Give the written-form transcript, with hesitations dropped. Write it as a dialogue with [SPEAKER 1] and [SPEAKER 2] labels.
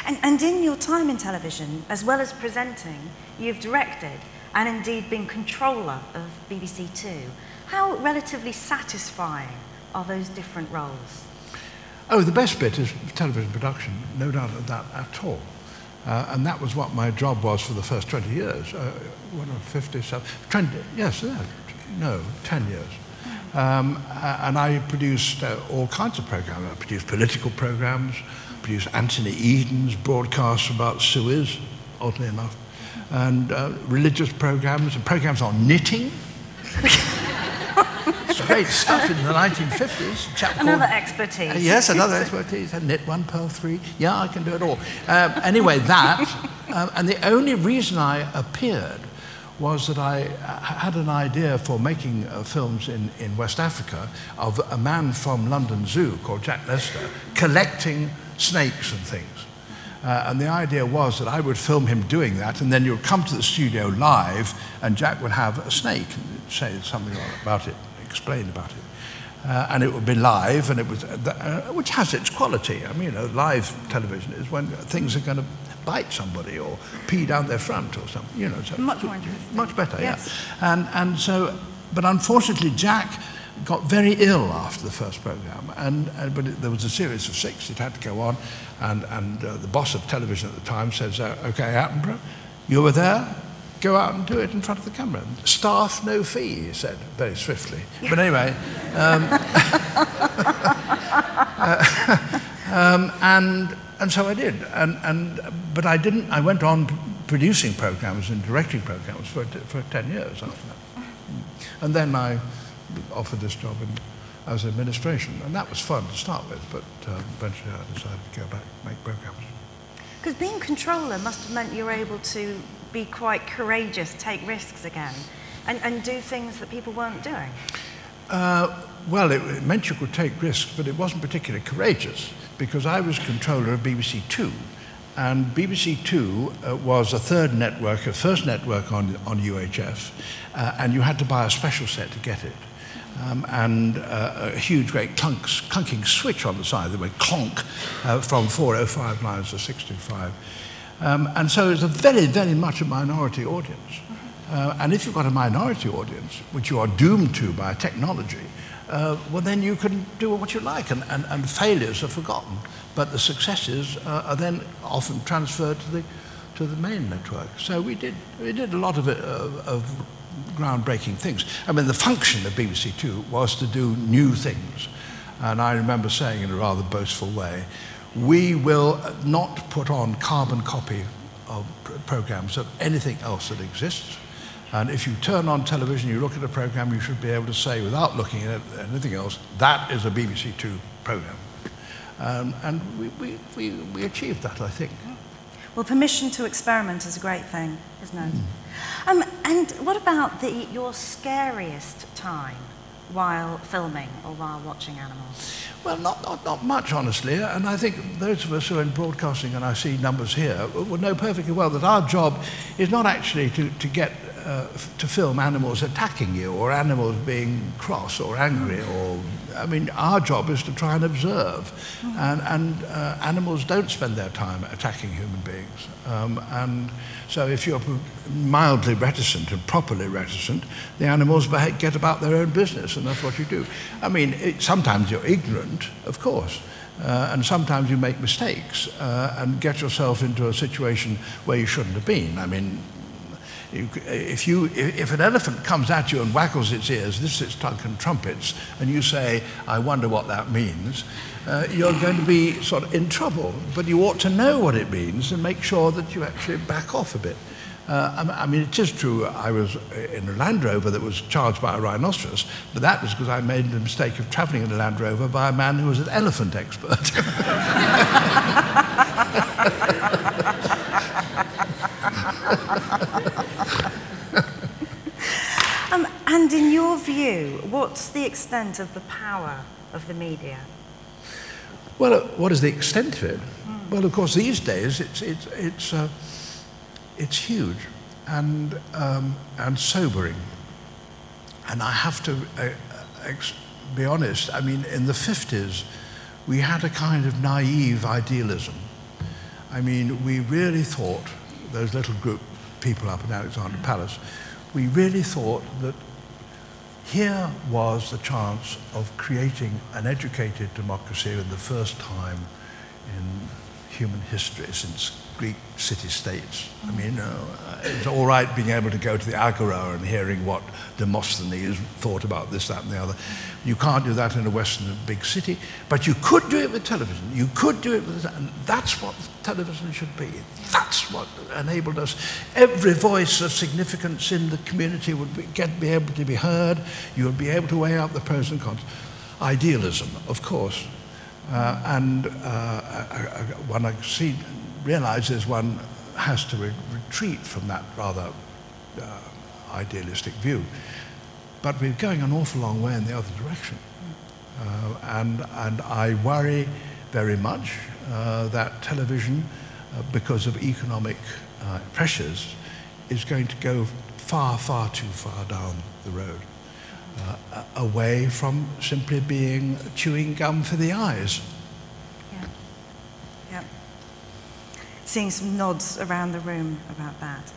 [SPEAKER 1] And in your time in television, as well as presenting, you've directed and indeed been controller of BBC Two. How relatively satisfying are those different roles?
[SPEAKER 2] Oh, the best bit is television production, no doubt of that at all. And that was what my job was for the first 20 years. 10 years. And I produced all kinds of programs. I produced political programs, produced Anthony Eden's broadcasts about Suez, oddly enough, and religious programs, and programs on knitting. It's great stuff in the 1950s.
[SPEAKER 1] Another expertise.
[SPEAKER 2] Yes, another expertise. Knit one, pearl three. Yeah, I can do it all. Anyway, and the only reason I appeared was that I had an idea for making films in West Africa of a man from London Zoo called Jack Lester collecting snakes and things. And the idea was that I would film him doing that, and then you would come to the studio live, and Jack would have a snake and say something about it, explain about it. And it would be live, and it was, which has its quality. I mean, live television is when things are going to bite somebody or pee down their front or something, So
[SPEAKER 1] much more interesting.
[SPEAKER 2] Much better,
[SPEAKER 1] yes.
[SPEAKER 2] Yeah. And so, but unfortunately, Jack got very ill after the first program, but there was a series of 6. It had to go on, and the boss of television at the time says, "Okay, Attenborough, you were there. Go out and do it in front of the camera. Staff, no fee," he said very swiftly. But anyway, and so I did. But I didn't. I went on producing programs and directing programs for 10 years after that. And then I offered this job as administration, and that was fun to start with. But eventually, I decided to go back and make programs.
[SPEAKER 1] Because being controller must have meant you were able to be quite courageous, take risks again, and do things that people weren't doing.
[SPEAKER 2] Well, it meant you could take risks, but it wasn't particularly courageous, because I was controller of BBC Two, and BBC Two was a third network, a first network on UHF, and you had to buy a special set to get it. And a huge, great clunking switch on the side that went clonk from 405 lines to 625. And so it's a very, very much a minority audience. And if you've got a minority audience, which you are doomed to by technology, well, then you can do what you like, and failures are forgotten. But the successes are then often transferred to the main network. So we did a lot of it, of groundbreaking things. I mean, the function of BBC Two was to do new things. And I remember saying in a rather boastful way, we will not put on carbon copy of programs of anything else that exists. And if you turn on television, you look at a program, you should be able to say, without looking at anything else, that is a BBC Two program. And we achieved that, I think.
[SPEAKER 1] Well, permission to experiment is a great thing, isn't it? And what about your scariest time while filming or while watching animals?
[SPEAKER 2] Well, not much, honestly. And I think those of us who are in broadcasting, and I see numbers here, will know perfectly well that our job is not actually to get to film animals attacking you, or animals being cross or angry, or I mean, our job is to try and observe. And animals don't spend their time attacking human beings. And so if you're mildly reticent and properly reticent, the animals get about their own business, and that's what you do. I mean, sometimes you're ignorant, of course, and sometimes you make mistakes and get yourself into a situation where you shouldn't have been. I mean, if an elephant comes at you and waggles its ears, lifts its tongue and trumpets, and you say, "I wonder what that means," you're going to be sort of in trouble. But you ought to know what it means and make sure that you actually back off a bit. I mean, it is true, I was in a Land Rover that was charged by a rhinoceros, but that was because I made the mistake of travelling in a Land Rover by a man who was an elephant expert.
[SPEAKER 1] And in your view, what's the extent of the power of the media?
[SPEAKER 2] Well, what is the extent of it? Well, of course, these days it's huge and sobering. And I have to be honest. I mean, in the 50s, we had a kind of naive idealism. I mean, we really thought, those little group people up in Alexandra Palace, we really thought that here was the chance of creating an educated democracy in the first time in human history since Greek city-states. I mean, it's all right being able to go to the Agora and hearing what Demosthenes thought about this, that, and the other. You can't do that in a Western big city, but you could do it with television. You could do it with, and that's what television should be. That's what enabled us. Every voice of significance in the community would be able to be heard. You would be able to weigh out the pros and cons. Idealism, of course. One realizes one has to retreat from that rather idealistic view. But we're going an awful long way in the other direction. And I worry very much that television, because of economic pressures, is going to go far, far too far down the road, away from simply being chewing gum for the eyes.
[SPEAKER 1] Yeah. Seeing some nods around the room about that.